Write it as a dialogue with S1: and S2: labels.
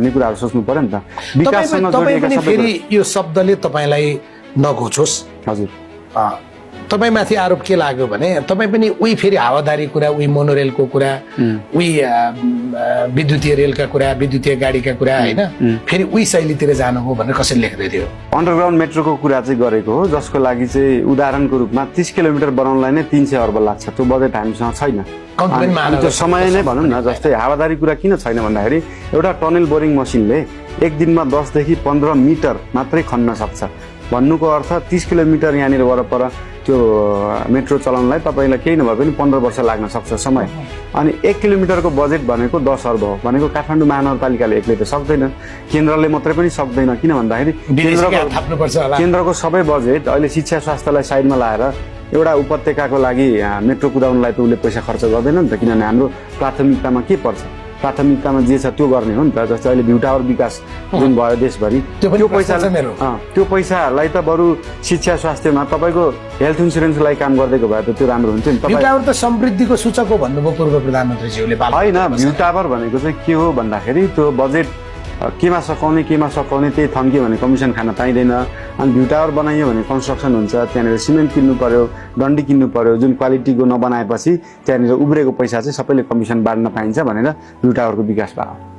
S1: भन्ने कुराहरू सोच्नु पर्यो नि त। विकाससँग जोडिएका सबै
S2: फेरि यो शब्दले तपाईलाई नघोचोस्।
S1: हजुर,
S2: तपाईमाथि आरोप के लाग्यो भने तपाई पनि उही फेरि हावादारी कुरा, उही मोनोरेलको कुरा, उही विद्युतीय रेलका कुरा, विद्युतीय गाडीका कुरा हैन, फेरि उही शैलीतिर जानु हो भनेर कसैले लेख्दै थियो।
S1: अन्डरग्राउन्ड मेट्रोको कुरा चाहिँ गरेको हो, जसको लागि चाहिँ उदाहरणको रूपमा 30 किलोमिटर बनाउनलाई नै 300 अर्ब लाग्छ। त्यो बजेट हामीसँग छैन। त्यो समय नै भनौँ न, जस्तै हावादारी कुरा किन छैन भन्दाखेरि एउटा टनल बोरिङ मसिनले एक दिनमा 10 देखि 15 मिटर मात्रै खन्न सक्छ। भन्नुको अर्थ 30 किलोमिटर यहाँनिर वरपर त्यो मेट्रो चलाउनलाई तपाईँलाई केही नभए पनि 15 वर्ष लाग्न सक्छ समय। अनि 1 किलोमिटरको बजेट भनेको 10 अर्ब हो भनेको काठमाडौँ महानगरपालिकाले एक्लै त सक्दैन, केन्द्रले मात्रै पनि सक्दैन। किन भन्दाखेरि केन्द्रको सबै बजेट अहिले शिक्षा स्वास्थ्यलाई साइडमा लाएर एउटा उपत्यकाको लागि मेट्रो कुदाउनलाई त उसले पैसा खर्च गर्दैन नि त, किनभने हाम्रो प्राथमिकतामा के पर्छ, प्राथमिकतामा जे छ त्यो गर्ने हो नि त। जस्तै अहिले भ्यू टावर विकास जुन भयो देशभरि, त्यो पैसालाई त बरु शिक्षा स्वास्थ्यमा तपाईँको हेल्थ इन्सुरेन्सलाई काम गरिदिएको भए त त्यो राम्रो हुन्थ्यो नि।
S2: भ्यू टावर त समृद्धिको सूचक हो भन्नुभयो पूर्व प्रधानमन्त्रीज्यूले।
S1: होइन, भ्यू टावर भनेको चाहिँ के हो भन्दाखेरि त्यो बजेट केमा सकाउने त्यही थन्क्यो भने कमिसन खान पाइँदैन। अनि भ्यू टावर बनाइयो भने कन्स्ट्रक्सन हुन्छ, त्यहाँनिर सिमेन्ट किन्नु पर्यो, डन्डी किन्नु पर्यो, जुन क्वालिटीको नबनाएपछि त्यहाँनिर उब्रेको पैसा चाहिँ सबैले कमिसन बाँड्न पाइन्छ भनेर भ्यू टावरको विकास भयो।